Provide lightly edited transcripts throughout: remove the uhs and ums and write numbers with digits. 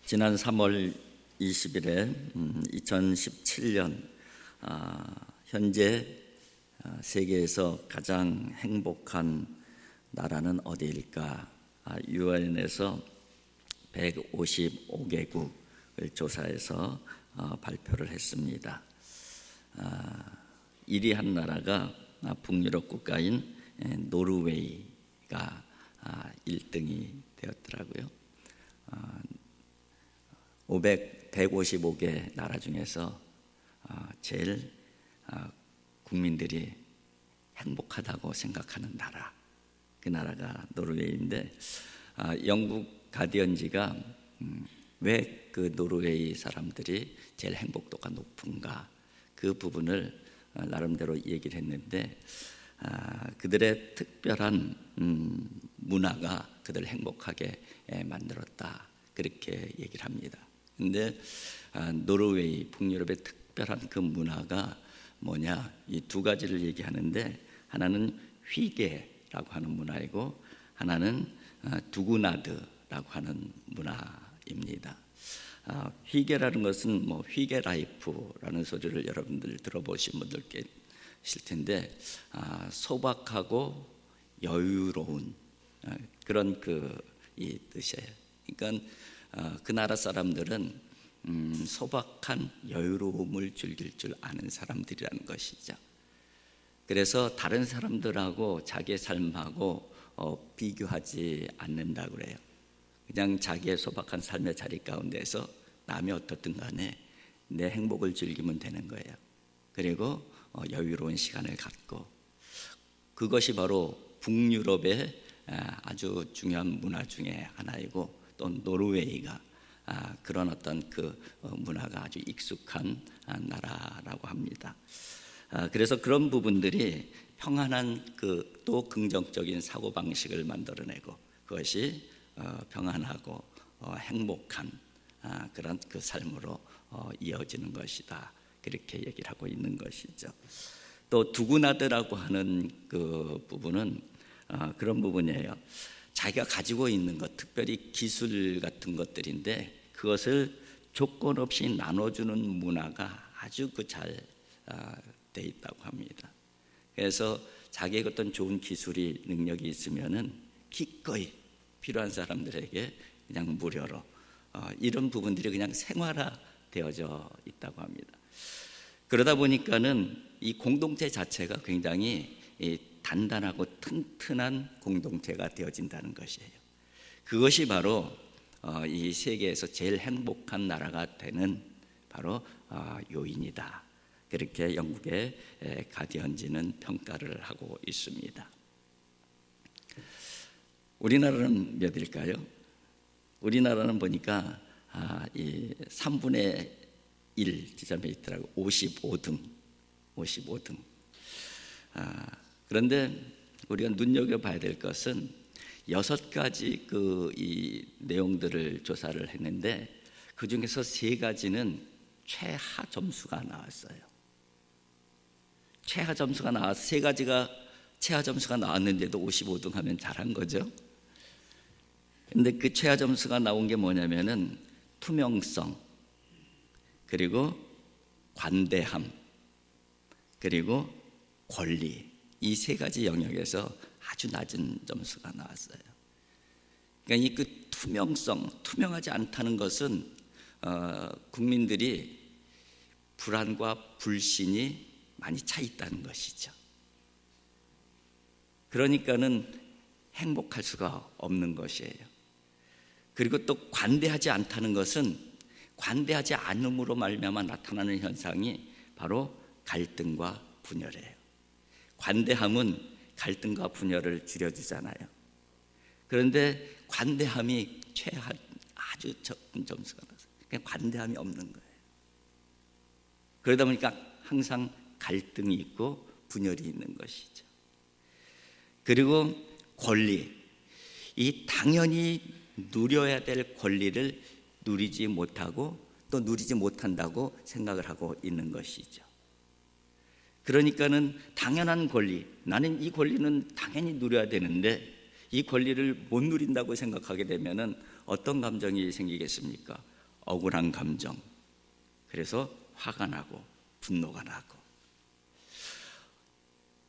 지난 3월 20일에 2017년 현재 세계에서 가장 행복한 나라는 어디일까? 유엔에서 155개국을 조사해서 발표를 했습니다. 1위 한 나라가 북유럽 국가인 노르웨이가 1등이 되었더라고요. 155개 나라 중에서 제일 국민들이 행복하다고 생각하는 나라, 그 나라가 노르웨이인데, 영국 가디언지가 왜 그 노르웨이 사람들이 제일 행복도가 높은가, 그 부분을 나름대로 얘기를 했는데, 그들의 특별한 문화가 그들을 행복하게 만들었다, 그렇게 얘기를 합니다. 근데 노르웨이, 북유럽의 특별한 그 문화가 뭐냐, 이 두 가지를 얘기하는데, 하나는 휘게라고 하는 문화이고 하나는 두구나드라고 하는 문화입니다. 휘게라는 것은 뭐 휘게 라이프라는 소리를 여러분들 들어보신 분들 계실 텐데, 소박하고 여유로운 그런 이 뜻이에요. 그러니까 그 나라 사람들은 소박한 여유로움을 즐길 줄 아는 사람들이라는 것이죠. 그래서 다른 사람들하고 자기의 삶하고 비교하지 않는다고 그래요. 그냥 자기의 소박한 삶의 자리 가운데서 남이 어떻든 간에 내 행복을 즐기면 되는 거예요. 그리고 여유로운 시간을 갖고, 그것이 바로 북유럽의 아주 중요한 문화 중에 하나이고, 또 노르웨이가 그런 어떤 그 문화가 아주 익숙한 나라라고 합니다. 그래서 그런 부분들이 평안한 또 긍정적인 사고방식을 만들어내고, 그것이 평안하고 행복한 그런 그 삶으로 이어지는 것이다, 그렇게 얘기를 하고 있는 것이죠. 또 두구나드라고 하는 그 부분은 그런 부분이에요. 자기가 가지고 있는 것, 특별히 기술 같은 것들인데, 그것을 조건 없이 나눠주는 문화가 아주 잘 돼 있다고 합니다. 그래서 자기의 어떤 좋은 기술이, 능력이 있으면은 기꺼이 필요한 사람들에게 그냥 무료로, 이런 부분들이 그냥 생활화되어져 있다고 합니다. 그러다 보니까는 이 공동체 자체가 굉장히 단단하고 튼튼한 공동체가 되어진다는 것이에요. 그것이 바로 이 세계에서 제일 행복한 나라가 되는 바로 요인이다, 그렇게 영국의 가디언지는 평가를 하고 있습니다. 우리나라는 몇일까요? 우리나라는 보니까 이 3분의 1 지점에 있더라고요. 55등. 그런데 우리가 눈여겨봐야 될 것은 6가지 이 내용들을 조사를 했는데, 그 중에서 3가지는 최하 점수가 나왔어요. 최하 점수가 나와서 3가지가 최하 점수가 나왔는데도 55등 하면 잘한 거죠. 근데 그 최하 점수가 나온 게 뭐냐면은 투명성, 그리고 관대함, 그리고 권리, 이 3가지 영역에서 아주 낮은 점수가 나왔어요. 그러니까 이 그 투명하지 않다는 것은 국민들이 불안과 불신이 많이 차 있다는 것이죠. 그러니까는 행복할 수가 없는 것이에요. 그리고 또 관대하지 않다는 것은, 관대하지 않음으로 말미암아 나타나는 현상이 바로 갈등과 분열이에요. 관대함은 갈등과 분열을 줄여주잖아요. 그런데 관대함이 아주 적은 점수가 나서 그냥 관대함이 없는 거예요. 그러다 보니까 항상 갈등이 있고 분열이 있는 것이죠. 그리고 권리, 이 당연히 누려야 될 권리를 누리지 못하고 또 누리지 못한다고 생각을 하고 있는 것이죠. 그러니까는 당연한 권리, 나는 이 권리는 당연히 누려야 되는데 이 권리를 못 누린다고 생각하게 되면은 어떤 감정이 생기겠습니까? 억울한 감정, 그래서 화가 나고 분노가 나고,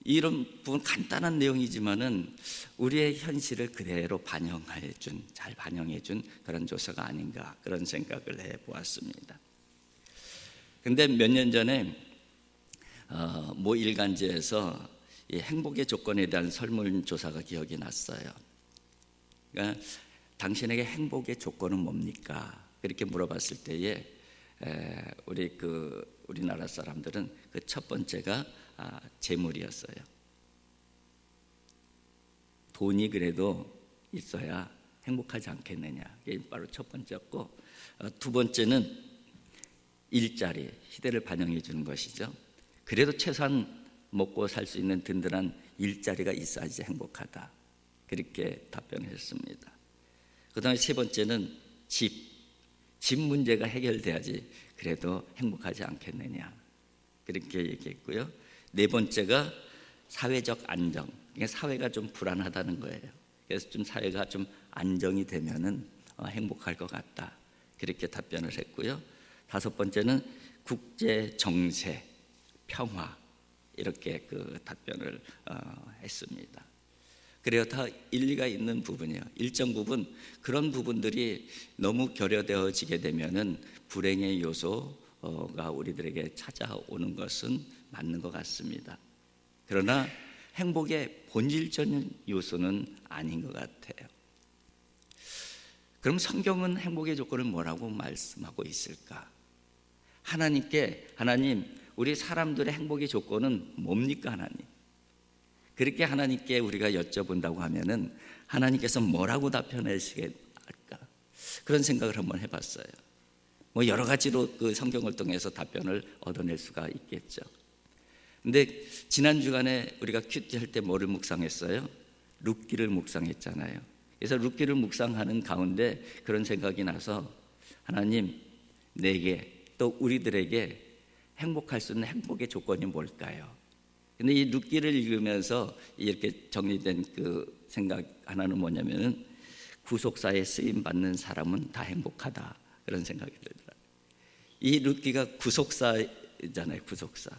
이런 부분 간단한 내용이지만은 우리의 현실을 그대로 잘 반영해 준 그런 조서가 아닌가, 그런 생각을 해 보았습니다. 근데 몇 년 전에 모 일간지에서 이 행복의 조건에 대한 설문조사가 기억이 났어요. 그러니까 당신에게 행복의 조건은 뭡니까? 그렇게 물어봤을 때에 우리나라 사람들은 그 첫 번째가 재물이었어요. 돈이 그래도 있어야 행복하지 않겠느냐, 이게 바로 첫 번째였고, 두 번째는 일자리, 시대를 반영해 주는 것이죠. 그래도 최소한 먹고 살 수 있는 든든한 일자리가 있어야지 행복하다, 그렇게 답변했습니다. 그 다음에 세 번째는 집 문제가 해결돼야지 그래도 행복하지 않겠느냐, 그렇게 얘기했고요. 네 번째가 사회적 안정, 그러니까 사회가 좀 불안하다는 거예요. 그래서 좀 사회가 좀 안정이 되면은 행복할 것 같다, 그렇게 답변을 했고요. 다섯 번째는 국제 정세, 평화, 이렇게 답변을 했습니다. 그래요. 다 일리가 있는 부분이에요. 일정 부분 그런 부분들이 너무 결여되어지게 되면은 불행의 요소가 우리들에게 찾아오는 것은 맞는 것 같습니다. 그러나 행복의 본질적인 요소는 아닌 것 같아요. 그럼 성경은 행복의 조건을 뭐라고 말씀하고 있을까? 하나님, 우리 사람들의 행복의 조건은 뭡니까, 하나님? 그렇게 하나님께 우리가 여쭤본다고 하면은 하나님께서 뭐라고 답변하시겠을까? 그런 생각을 한번 해봤어요. 뭐 여러 가지로 그 성경을 통해서 답변을 얻어낼 수가 있겠죠. 근데 지난 주간에 우리가 큐티 할 때 뭐를 묵상했어요? 룻기를 묵상했잖아요. 그래서 룻기를 묵상하는 가운데 그런 생각이 나서, 하나님, 내게 또 우리들에게 행복할 수 있는 행복의 조건이 뭘까요? 근데 이 룻기를 읽으면서 이렇게 정리된 그 생각 하나는 뭐냐면은, 구속사에 쓰임 받는 사람은 다 행복하다, 그런 생각이 들더라고요. 이 룻기가 구속사잖아요. 구속사.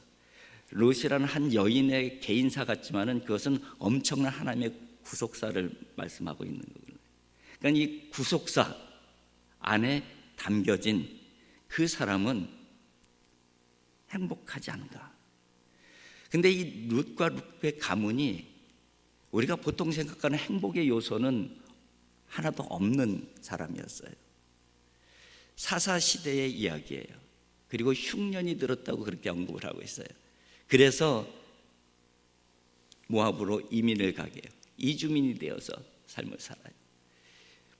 룻이라는 한 여인의 개인사 같지만은 그것은 엄청난 하나님의 구속사를 말씀하고 있는 거거든요. 그러니까 이 구속사 안에 담겨진 그 사람은 행복하지 않은가. 근데 이 룻과 룻의 가문이 우리가 보통 생각하는 행복의 요소는 하나도 없는 사람이었어요. 사사시대의 이야기예요. 그리고 흉년이 들었다고 그렇게 언급을 하고 있어요. 그래서 모압으로 이민을 가게 해요. 이주민이 되어서 삶을 살아요.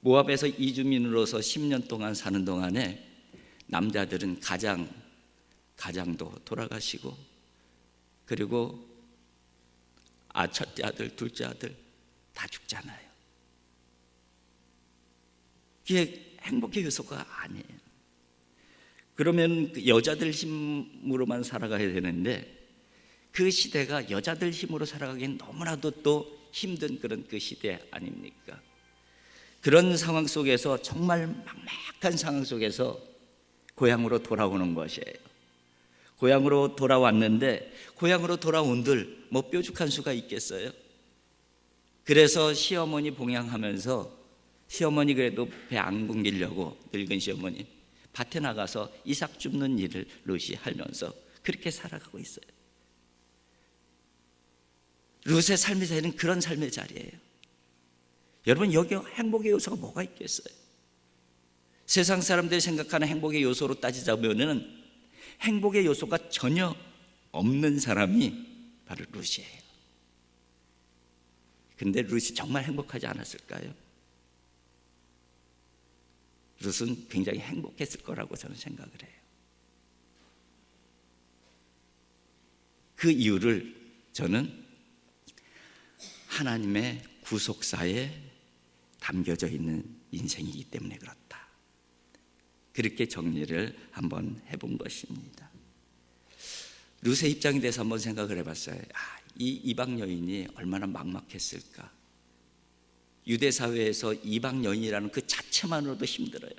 모압에서 이주민으로서 10년 동안 사는 동안에 남자들은 가장도 돌아가시고, 그리고 첫째 아들, 둘째 아들 다 죽잖아요. 그게 행복의 요소가 아니에요. 그러면 여자들 힘으로만 살아가야 되는데, 그 시대가 여자들 힘으로 살아가기엔 너무나도 또 힘든 그런 그 시대 아닙니까? 그런 상황 속에서, 정말 막막한 상황 속에서 고향으로 돌아오는 것이에요. 고향으로 돌아왔는데, 고향으로 돌아온들 뭐 뾰족한 수가 있겠어요? 그래서 시어머니 봉양하면서, 시어머니 그래도 배 안 굶기려고 늙은 시어머니 밭에 나가서 이삭 줍는 일을 룻이 하면서 그렇게 살아가고 있어요. 룻의 삶의 자리는 그런 삶의 자리예요. 여러분, 여기 행복의 요소가 뭐가 있겠어요? 세상 사람들이 생각하는 행복의 요소로 따지자면은 행복의 요소가 전혀 없는 사람이 바로 룻이에요. 근데 룻이 정말 행복하지 않았을까요? 룻은 굉장히 행복했을 거라고 저는 생각을 해요. 그 이유를 저는 하나님의 구속사에 담겨져 있는 인생이기 때문에 그렇다, 그렇게 정리를 한번 해본 것입니다. 룻의 입장에 대해서 한번 생각을 해봤어요. 이 이방 여인이 얼마나 막막했을까. 유대 사회에서 이방 여인이라는 그 자체만으로도 힘들어요.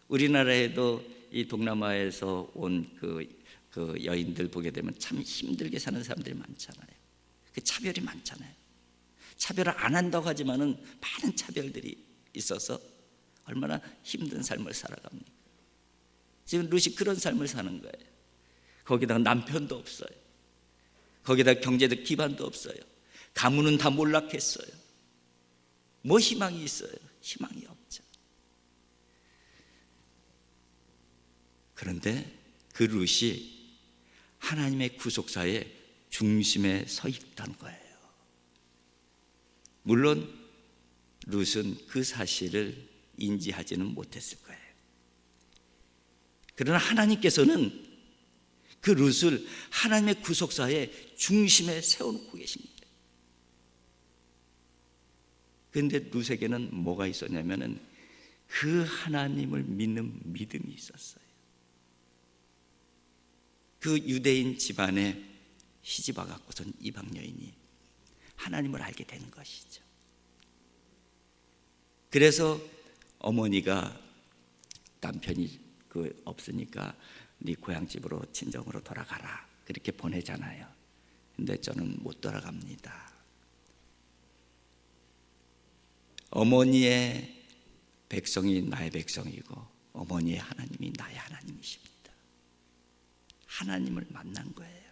우리나라에도 이 동남아에서 온 그 여인들 보게 되면 참 힘들게 사는 사람들이 많잖아요. 그 차별이 많잖아요. 차별을 안 한다고 하지만은 많은 차별들이 있어서 얼마나 힘든 삶을 살아갑니까? 지금 루시 그런 삶을 사는 거예요. 거기다가 남편도 없어요. 거기다가 경제적 기반도 없어요. 가문은 다 몰락했어요. 뭐 희망이 있어요? 희망이 없죠. 그런데 그 룻이 하나님의 구속사의 중심에 서 있다는 거예요. 물론 룻은 그 사실을 인지하지는 못했을 거예요. 그러나 하나님께서는 그 룻을 하나님의 구속사의 중심에 세워놓고 계십니다. 그런데 룻에게는 뭐가 있었냐면은 그 하나님을 믿는 믿음이 있었어요. 그 유대인 집안에 시집 와갖고선 이방 여인이 하나님을 알게 되는 것이죠. 그래서 어머니가 남편이 없으니까 네 고향집으로 친정으로 돌아가라 그렇게 보내잖아요. 근데 저는 못 돌아갑니다. 어머니의 백성이 나의 백성이고 어머니의 하나님이 나의 하나님이십니다. 하나님을 만난 거예요.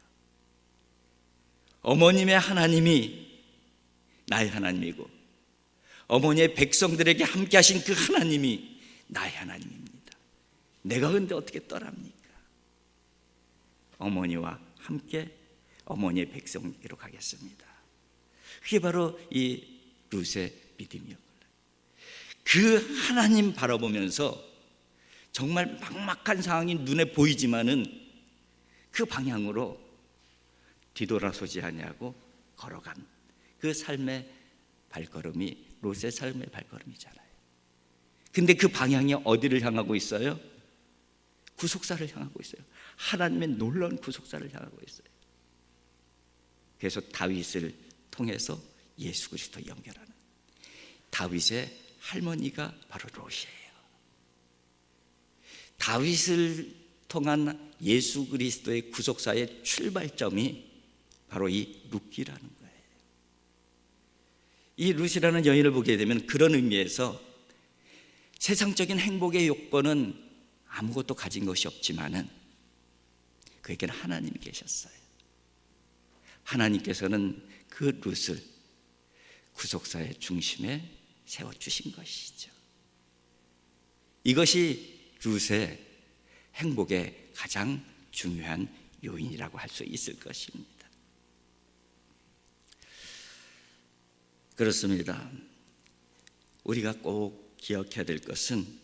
어머님의 하나님이 나의 하나님이고 어머니의 백성들에게 함께 하신 그 하나님이 나의 하나님입니다. 내가 근데 어떻게 떠납니까? 어머니와 함께 어머니의 백성에게로 가겠습니다. 그게 바로 이 룻의 믿음이었고요. 그 하나님 바라보면서 정말 막막한 상황이 눈에 보이지만은 그 방향으로 뒤돌아서지 아니하고 걸어간 그 삶의 발걸음이 롯의 삶의 발걸음이잖아요. 근데 그 방향이 어디를 향하고 있어요? 구속사를 향하고 있어요. 하나님의 놀라운 구속사를 향하고 있어요. 그래서 다윗을 통해서 예수 그리스도 연결하는 다윗의 할머니가 바로 롯이에요. 다윗을 통한 예수 그리스도의 구속사의 출발점이 바로 이 룻이라는 거예요. 이 룻이라는 여인을 보게 되면 그런 의미에서 세상적인 행복의 요건은 아무것도 가진 것이 없지만은 그에게는 하나님이 계셨어요. 하나님께서는 그 룻을 구속사의 중심에 세워주신 것이죠. 이것이 룻의 행복의 가장 중요한 요인이라고 할 수 있을 것입니다. 그렇습니다. 우리가 꼭 기억해야 될 것은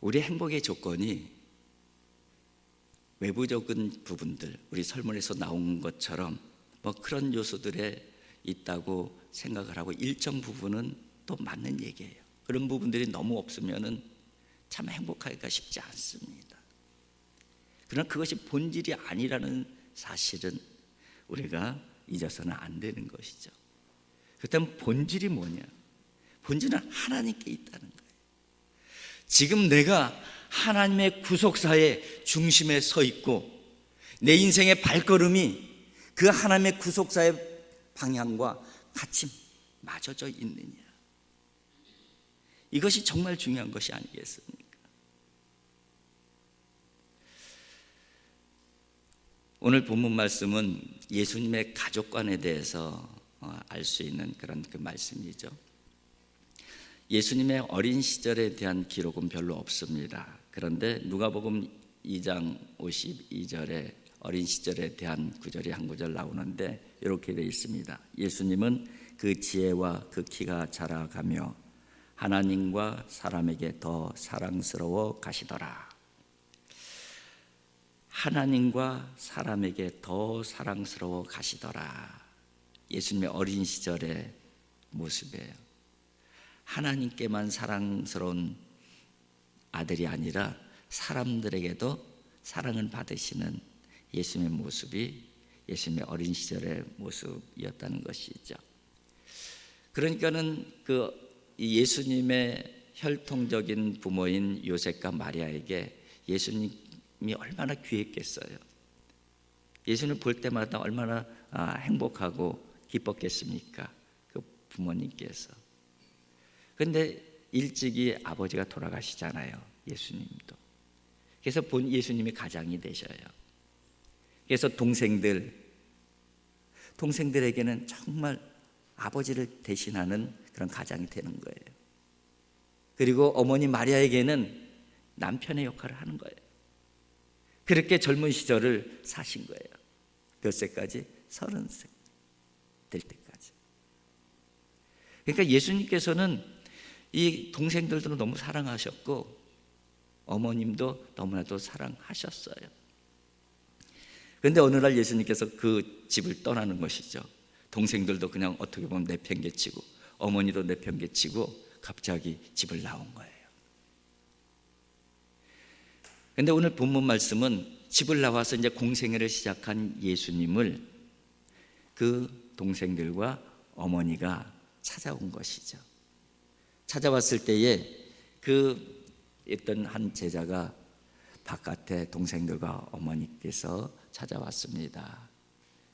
우리 행복의 조건이 외부적인 부분들, 우리 설문에서 나온 것처럼 뭐 그런 요소들에 있다고 생각을 하고 일정 부분은 또 맞는 얘기예요. 그런 부분들이 너무 없으면은 참 행복하기가 쉽지 않습니다. 그러나 그것이 본질이 아니라는 사실은 우리가 잊어서는 안 되는 것이죠. 그렇다면 본질이 뭐냐? 본질은 하나님께 있다는 거예요. 지금 내가 하나님의 구속사의 중심에 서 있고 내 인생의 발걸음이 그 하나님의 구속사의 방향과 같이 맞춰져 있느냐? 이것이 정말 중요한 것이 아니겠습니까? 오늘 본문 말씀은 예수님의 가족관에 대해서 알 수 있는 그런 그 말씀이죠. 예수님의 어린 시절에 대한 기록은 별로 없습니다. 그런데 누가복음 2장 52절에 어린 시절에 대한 구절이 한 구절 나오는데 이렇게 되어 있습니다. 예수님은 그 지혜와 그 키가 자라가며 하나님과 사람에게 더 사랑스러워 가시더라. 하나님과 사람에게 더 사랑스러워 가시더라. 예수님의 어린 시절의 모습이에요. 하나님께만 사랑스러운 아들이 아니라 사람들에게도 사랑을 받으시는 예수님의 모습이 예수님의 어린 시절의 모습이었다는 것이죠. 그러니까는 그 이 예수님의 혈통적인 부모인 요셉과 마리아에게 예수님이 얼마나 귀했겠어요. 예수님을 볼 때마다 얼마나 행복하고 기뻤겠습니까? 그 부모님께서. 그런데 일찍이 아버지가 돌아가시잖아요, 예수님도. 그래서 본 예수님이 가장이 되셔요. 그래서 동생들에게는 정말 아버지를 대신하는 그런 가장이 되는 거예요. 그리고 어머니 마리아에게는 남편의 역할을 하는 거예요. 그렇게 젊은 시절을 사신 거예요. 몇 세까지? 30세 될 때까지. 그러니까 예수님께서는 이 동생들도 너무 사랑하셨고 어머님도 너무나도 사랑하셨어요. 그런데 어느 날 예수님께서 그 집을 떠나는 것이죠. 동생들도 그냥 어떻게 보면 내팽개치고 어머니도 내팽개치고 갑자기 집을 나온 거예요. 그런데 오늘 본문 말씀은 집을 나와서 이제 공생애를 시작한 예수님을 그 동생들과 어머니가 찾아온 것이죠. 찾아왔을 때에 그 있던 한 제자가 바깥에 동생들과 어머니께서 찾아왔습니다.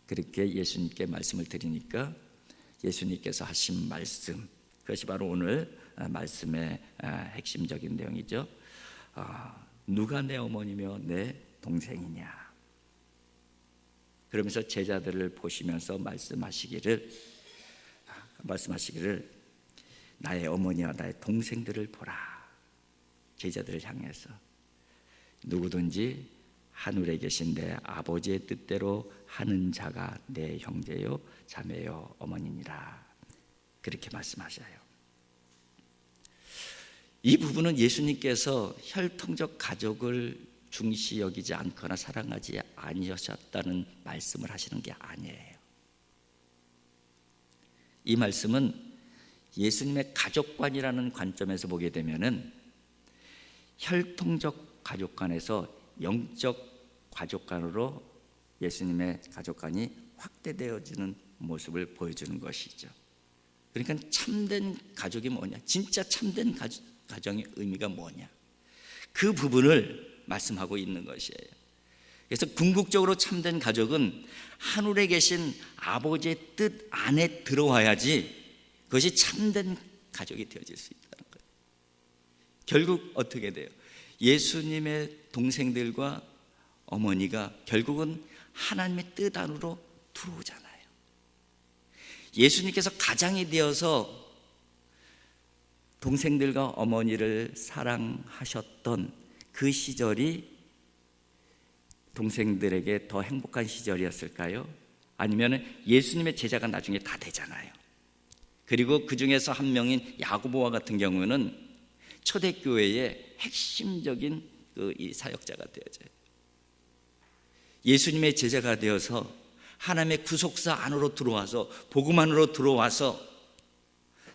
그렇게 예수님께 말씀을 드리니까 예수님께서 하신 말씀, 그것이 바로 오늘 말씀의 핵심적인 내용이죠. 누가 내 어머니며 내 동생이냐. 그러면서 제자들을 보시면서 말씀하시기를 나의 어머니와 나의 동생들을 보라. 제자들을 향해서 누구든지 하늘에 계신 내 아버지의 뜻대로 하는 자가 내 형제요 자매요 어머니니라. 그렇게 말씀하셔요. 이 부분은 예수님께서 혈통적 가족을 중시 여기지 않거나 사랑하지 아니하셨다는 말씀을 하시는 게 아니에요. 이 말씀은 예수님의 가족관이라는 관점에서 보게 되면은 혈통적 가족관에서 영적 가족관으로 예수님의 가족관이 확대되어지는 모습을 보여주는 것이죠. 그러니까 참된 가족이 뭐냐? 진짜 참된 가정의 의미가 뭐냐? 그 부분을 말씀하고 있는 것이에요. 그래서 궁극적으로 참된 가족은 하늘에 계신 아버지의 뜻 안에 들어와야지 그것이 참된 가족이 되어질 수 있다는 거예요. 결국 어떻게 돼요? 예수님의 동생들과 어머니가 결국은 하나님의 뜻 안으로 들어오잖아요. 예수님께서 가장이 되어서 동생들과 어머니를 사랑하셨던 그 시절이 동생들에게 더 행복한 시절이었을까요? 아니면 예수님의 제자가 나중에 다 되잖아요. 그리고 그 중에서 한 명인 야고보와 같은 경우는 초대교회의 핵심적인 이 사역자가 되어져요. 예수님의 제자가 되어서 하나님의 구속사 안으로 들어와서 복음 안으로 들어와서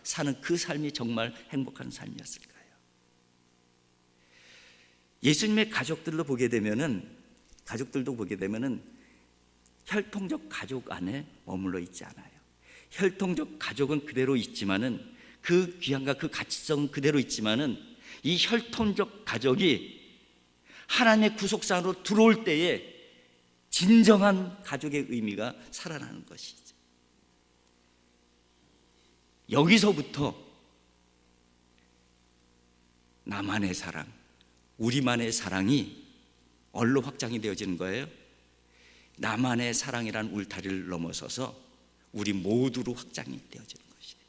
사는 그 삶이 정말 행복한 삶이었을까요? 예수님의 가족들도 보게 되면은 혈통적 가족 안에 머물러 있지 않아요. 혈통적 가족은 그대로 있지만은 그 귀함과 그 가치성은 그대로 있지만은 이 혈통적 가족이 하나님의 구속사 안으로 들어올 때에 진정한 가족의 의미가 살아나는 것이죠. 여기서부터 나만의 사랑, 우리만의 사랑이 얼로 확장이 되어지는 거예요. 나만의 사랑이란 울타리를 넘어서서 우리 모두로 확장이 되어지는 것이에요.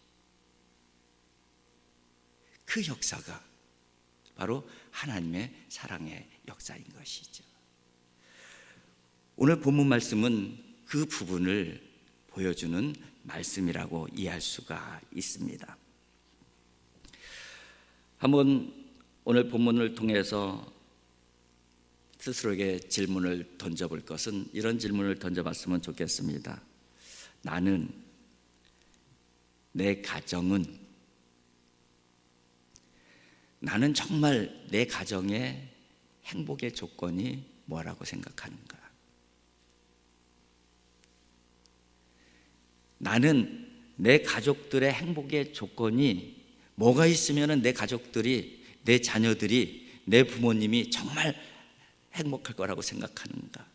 그 역사가 바로 하나님의 사랑의 역사인 것이죠. 오늘 본문 말씀은 그 부분을 보여주는 말씀이라고 이해할 수가 있습니다. 한번 오늘 본문을 통해서 스스로에게 질문을 던져볼 것은 이런 질문을 던져봤으면 좋겠습니다. 나는, 내 가정은, 나는 정말 내 가정의 행복의 조건이 뭐라고 생각하는가? 나는 내 가족들의 행복의 조건이 뭐가 있으면 내 가족들이, 내 자녀들이, 내 부모님이 정말 행복할 거라고 생각하는가?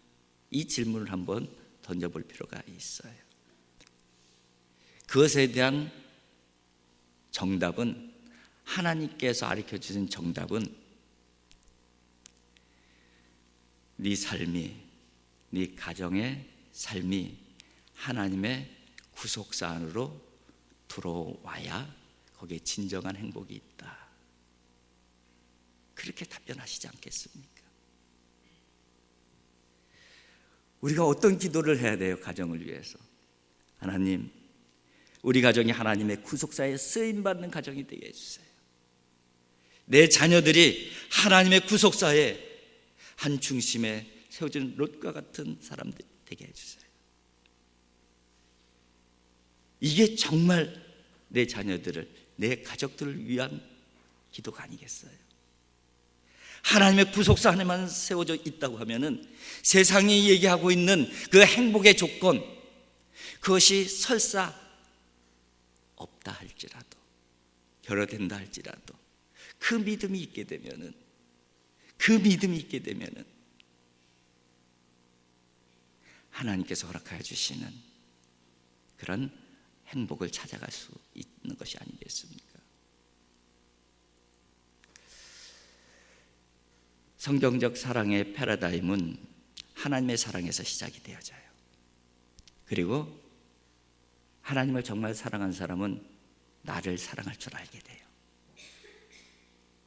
이 질문을 한번 던져볼 필요가 있어요. 그것에 대한 정답은, 하나님께서 가르쳐 주신 정답은 네 삶이, 네 가정의 삶이 하나님의 구속사 안으로 들어와야 거기에 진정한 행복이 있다. 그렇게 답변하시지 않겠습니까? 우리가 어떤 기도를 해야 돼요? 가정을 위해서. 하나님, 우리 가정이 하나님의 구속사에 쓰임받는 가정이 되게 해주세요. 내 자녀들이 하나님의 구속사에 한 중심에 세워진 롯과 같은 사람들 되게 해주세요. 이게 정말 내 자녀들을, 내 가족들을 위한 기도가 아니겠어요? 하나님의 구속사 안에만 세워져 있다고 하면은 세상이 얘기하고 있는 그 행복의 조건, 그것이 설사 없다 할지라도, 결여된다 할지라도 그 믿음이 있게 되면은, 하나님께서 허락하여 주시는 그런 행복을 찾아갈 수 있는 것이 아니겠습니까? 성경적 사랑의 패러다임은 하나님의 사랑에서 시작이 되어져요. 그리고 하나님을 정말 사랑한 사람은 나를 사랑할 줄 알게 돼요.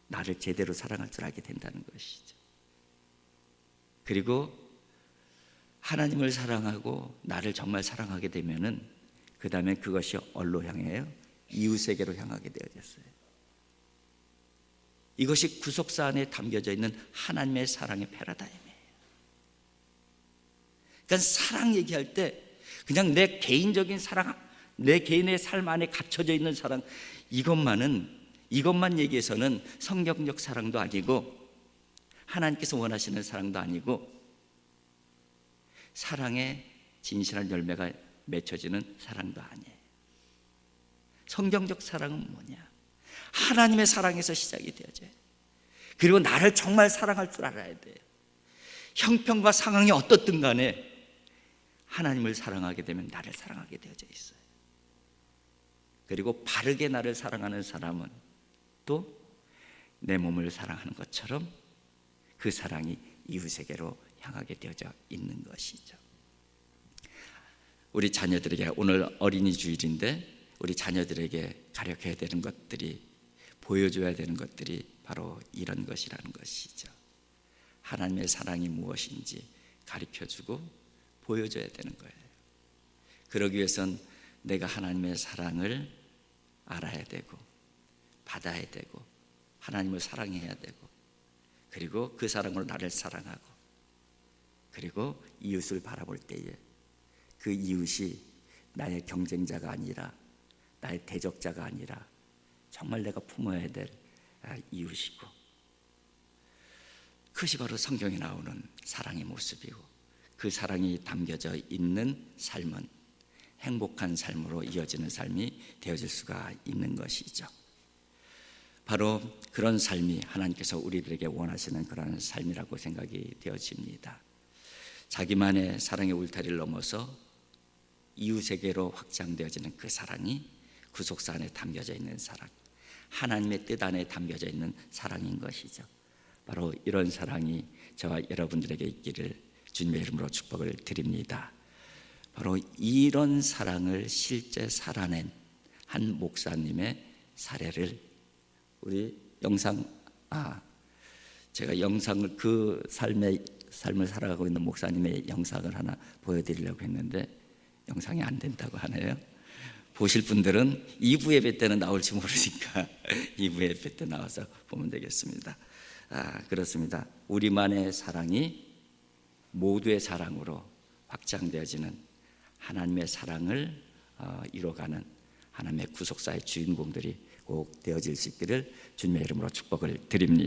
나를 제대로 사랑할 줄 알게 된다는 것이죠. 그리고 하나님을 사랑하고 나를 정말 사랑하게 되면은 그 다음에 그것이 어디로 향해요? 이웃에게로 향하게 되어졌어요. 이것이 구속사 안에 담겨져 있는 하나님의 사랑의 패러다임이에요. 그러니까 사랑 얘기할 때 그냥 내 개인적인 사랑, 내 개인의 삶 안에 갇혀져 있는 사랑, 이것만 얘기해서는 성경적 사랑도 아니고 하나님께서 원하시는 사랑도 아니고 사랑의 진실한 열매가 맺혀지는 사랑도 아니에요. 성경적 사랑은 뭐냐? 하나님의 사랑에서 시작이 되어져요. 그리고 나를 정말 사랑할 줄 알아야 돼요. 형편과 상황이 어떻든 간에 하나님을 사랑하게 되면 나를 사랑하게 되어져 있어요. 그리고 바르게 나를 사랑하는 사람은 또 내 몸을 사랑하는 것처럼 그 사랑이 이웃에게로 향하게 되어져 있는 것이죠. 우리 자녀들에게, 오늘 어린이 주일인데 우리 자녀들에게 가르쳐야 되는 것들이, 보여줘야 되는 것들이 바로 이런 것이라는 것이죠. 하나님의 사랑이 무엇인지 가르쳐주고 보여줘야 되는 거예요. 그러기 위해선 내가 하나님의 사랑을 알아야 되고 받아야 되고 하나님을 사랑해야 되고, 그리고 그 사랑으로 나를 사랑하고, 그리고 이웃을 바라볼 때에 그 이웃이 나의 경쟁자가 아니라, 나의 대적자가 아니라 정말 내가 품어야 될 이웃이고, 그것이 바로 성경에 나오는 사랑의 모습이고, 그 사랑이 담겨져 있는 삶은 행복한 삶으로 이어지는 삶이 되어질 수가 있는 것이죠. 바로 그런 삶이 하나님께서 우리들에게 원하시는 그런 삶이라고 생각이 되어집니다. 자기만의 사랑의 울타리를 넘어서 이웃에게로 확장되어지는 그 사랑이 구속사 안에 담겨져 있는 사랑, 하나님의 뜻 안에 담겨져 있는 사랑인 것이죠. 바로 이런 사랑이 저와 여러분들에게 있기를 주님의 이름으로 축복을 드립니다. 바로 이런 사랑을 실제 살아낸 한 목사님의 사례를 우리 제가 영상을, 그 삶을 살아가고 있는 목사님의 영상을 하나 보여드리려고 했는데 영상이 안 된다고 하네요. 보실 분들은 2부 예배 때는 나올지 모르니까 2부 예배 때 나와서 보면 되겠습니다. 그렇습니다. 우리만의 사랑이 모두의 사랑으로 확장되어지는 하나님의 사랑을 이뤄가는 하나님의 구속사의 주인공들이 꼭 되어질 수 있기를 주님의 이름으로 축복을 드립니다.